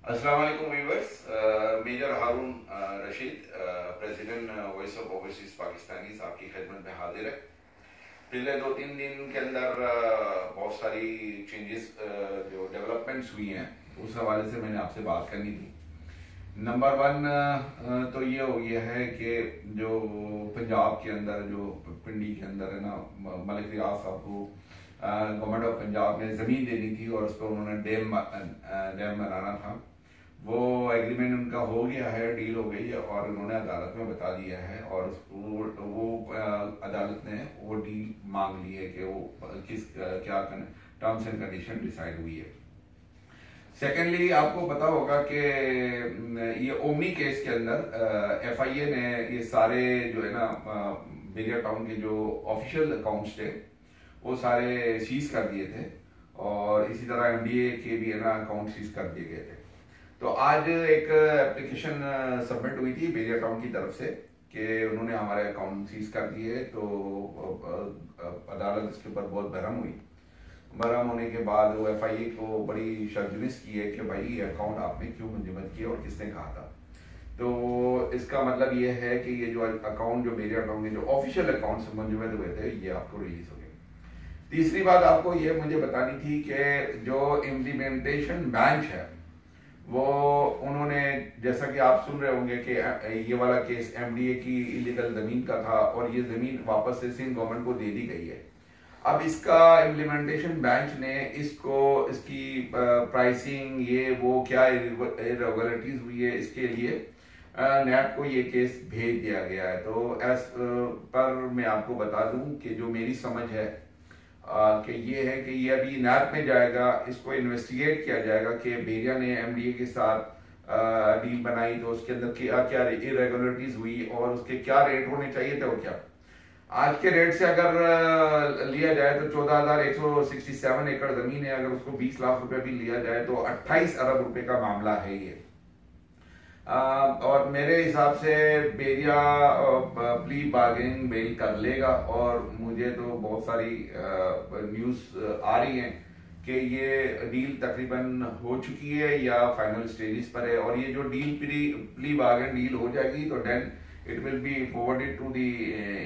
अस्सलाम वालेकुम viewers. Major Haroon Rashid, president voice of overseas Pakistani आपकी खिदमत में हाजिर है। पिछले 2-3 दिन के अंदर बहुत सारी चेंजेस जो डेवलपमेंट्स हुई हैं उस हवाले से मैंने आपसे बात करनी थी। नंबर वन तो ये हो गया है कि जो पंजाब के अंदर जो पिंडी के अंदर है ना, मलिक रियाज साहब को गवर्नमेंट ऑफ पंजाब ने ज़मीन देनी थी और उस पर उन्होंने डैम बनाना था। वो एग्रीमेंट उनका हो गया है, डील हो गई है और उन्होंने अदालत में बता दिया है और वो अदालत ने वो डील मांग ली है कि वो किस क्या टर्म्स एंड कंडीशन डिसाइड हुई है। सेकेंडली, आपको पता होगा कि ये ओमनी केस के अंदर FIA ने ये सारे जो है ना बेरिया टाउन के जो ऑफिशियल अकाउंट्स थे वो सारे सीज कर दिए थे और इसी तरह MDA के भी है ना अकाउंट सीज कर दिए गए थे। तो आज एक एप्लीकेशन सबमिट हुई थी बेरिया टाउन की तरफ से कि उन्होंने हमारे अकाउंट सीज कर दिए। तो अदालत इसके ऊपर बहुत बहरम हुई। बहरम होने के बाद वो FIA को बड़ी शर्जनिश की है कि भाई ये अकाउंट आपने क्यों मंजूर किया और किसने कहा था। तो इसका मतलब ये है कि ये जो अकाउंट जो बेरिया टाउन के जो ऑफिशियल अकाउंट मंजूर हुए थे ये आपको रिलीज हो गए। तीसरी बात आपको ये मुझे बतानी थी कि जो इम्प्लीमेंटेशन बेंच है वो उन्होंने, जैसा कि आप सुन रहे होंगे कि ये वाला केस MDA की इलीगल जमीन का था और ये जमीन वापस से सिंध गवर्नमेंट को दे दी गई है। अब इसका इम्प्लीमेंटेशन बेंच ने इसकी प्राइसिंग ये वो क्या इरेगुलरिटीज हुई है इसके लिए NAB को ये केस भेज दिया गया है। तो एज पर मैं आपको बता दूं कि जो मेरी समझ है कि ये है कि ये अभी NAB में जाएगा, इसको इन्वेस्टिगेट किया जाएगा कि बेरिया ने MDA के साथ डील बनाई तो उसके अंदर क्या क्या इरेगुलरिटीज हुई और उसके क्या रेट होने चाहिए थे और क्या। आज के रेट से अगर लिया जाए तो 14,167 एकड़ जमीन है, अगर उसको 20 लाख रुपए भी लिया जाए तो 28 अरब रुपए का मामला है ये। और मेरे हिसाब से बेरिया प्ली बार्गेनिंग बेल कर लेगा और मुझे तो बहुत सारी न्यूज आ रही हैं कि ये डील तकरीबन हो चुकी है या फाइनल स्टेजेस पर है। और ये जो डील प्ली बार्गेन डील हो जाएगी तो then it will be forwarded to the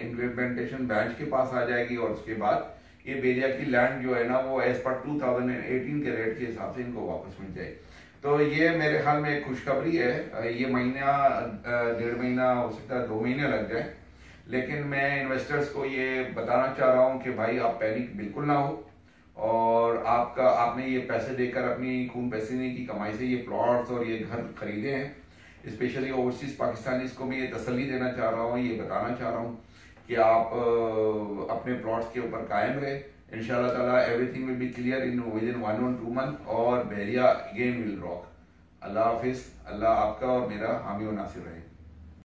implementation bench के पास आ जाएगी और उसके बाद ये बेरिया की लैंड जो है ना वो एज पर 2018 के रेट के हिसाब से इनको वापस मिल जाएगी। तो ये मेरे ख्याल में एक खुशखबरी है। ये महीना 1.5 महीना हो सकता है, 2 महीने लग जाए, लेकिन मैं इन्वेस्टर्स को ये बताना चाह रहा हूँ कि भाई आप पैनिक बिल्कुल ना हो और आपने ये पैसे देकर अपनी खून पसीने की कमाई से ये प्लॉट्स और ये घर खरीदे हैं। स्पेशली ओवरसीज पाकिस्तानी को भी ये तसल्ली देना चाह रहा हूँ, ये बताना चाह रहा हूँ कि आप अपने प्लॉट्स के ऊपर कायम रहे। इंशाल्लाह ताला everything will be clear in with in 1 or 2 month और बेरिया अगेन विल रॉक। अल्लाह हाफिज। अल्लाह आपका और मेरा हामी और नासिर रहे।